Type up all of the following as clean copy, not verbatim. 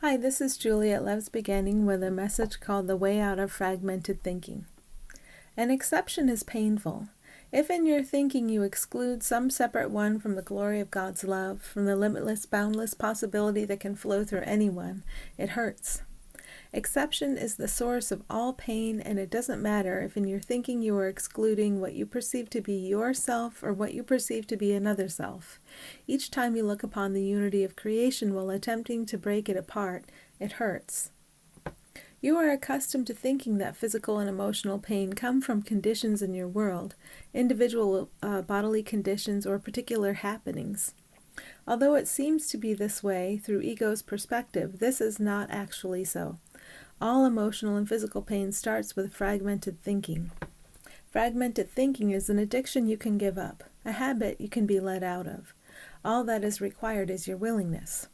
Hi, this is Julie at Love's Beginning with a message called The Way Out of Fragmented Thinking. An exception is painful. If in your thinking you exclude some separate one from the glory of God's love, from the limitless, boundless possibility that can flow through anyone, it hurts. Exception is the source of all pain, and it doesn't matter if in your thinking you are excluding what you perceive to be yourself or what you perceive to be another self. Each time you look upon the unity of creation while attempting to break it apart, it hurts. You are accustomed to thinking that physical and emotional pain come from conditions in your world, individual bodily conditions or particular happenings. Although it seems to be this way through ego's perspective, this is not actually so. All emotional and physical pain starts with fragmented thinking. Fragmented thinking is an addiction you can give up, a habit you can be let out of. All that is required is your willingness.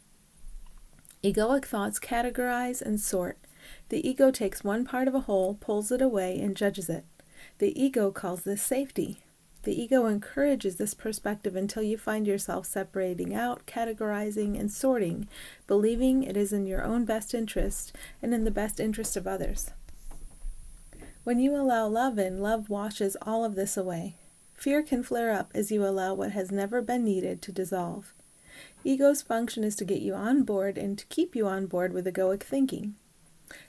Egoic thoughts categorize and sort. The ego takes one part of a whole, pulls it away, and judges it. The ego calls this safety. The ego encourages this perspective until you find yourself separating out, categorizing, and sorting, believing it is in your own best interest and in the best interest of others. When you allow love in, love washes all of this away. Fear can flare up as you allow what has never been needed to dissolve. Ego's function is to get you on board and to keep you on board with egoic thinking.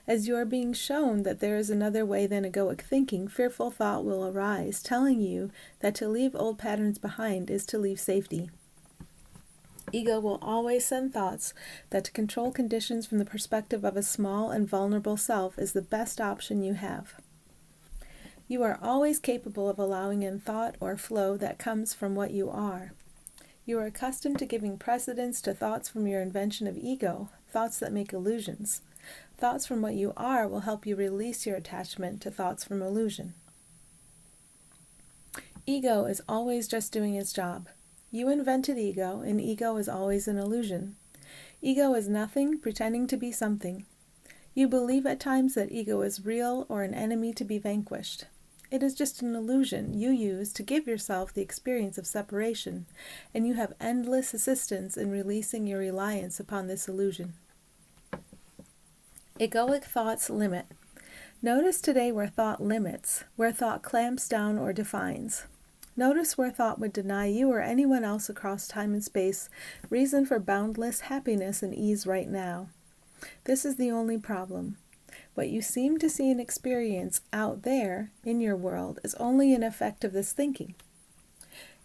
As you are being shown that there is another way than egoic thinking, fearful thought will arise, telling you that to leave old patterns behind is to leave safety. Ego will always send thoughts that to control conditions from the perspective of a small and vulnerable self is the best option you have. You are always capable of allowing in thought or flow that comes from what you are. You are accustomed to giving precedence to thoughts from your invention of ego, thoughts that make illusions. Thoughts from what you are will help you release your attachment to thoughts from illusion. Ego is always just doing its job. You invented ego, and ego is always an illusion. Ego is nothing pretending to be something. You believe at times that ego is real or an enemy to be vanquished. It is just an illusion you use to give yourself the experience of separation, and you have endless assistance in releasing your reliance upon this illusion. Egoic thoughts limit. Notice today where thought limits, where thought clamps down or defines. Notice where thought would deny you or anyone else across time and space reason for boundless happiness and ease right now. This is the only problem. What you seem to see and experience out there in your world is only an effect of this thinking.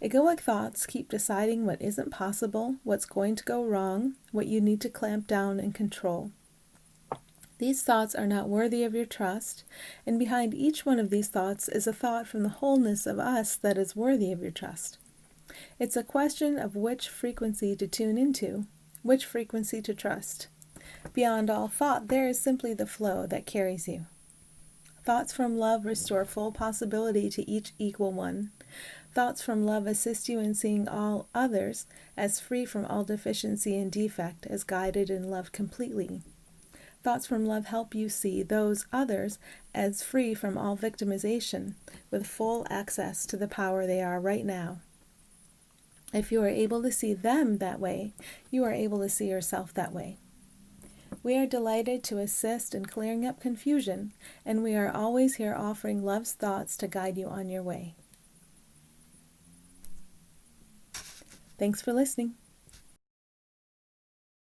Egoic thoughts keep deciding what isn't possible, what's going to go wrong, what you need to clamp down and control. These thoughts are not worthy of your trust, and behind each one of these thoughts is a thought from the wholeness of us that is worthy of your trust. It's a question of which frequency to tune into, which frequency to trust. Beyond all thought, there is simply the flow that carries you. Thoughts from love restore full possibility to each equal one. Thoughts from love assist you in seeing all others as free from all deficiency and defect, as guided in love completely. Thoughts from love help you see those others as free from all victimization, with full access to the power they are right now. If you are able to see them that way, you are able to see yourself that way. We are delighted to assist in clearing up confusion, and we are always here offering love's thoughts to guide you on your way. Thanks for listening.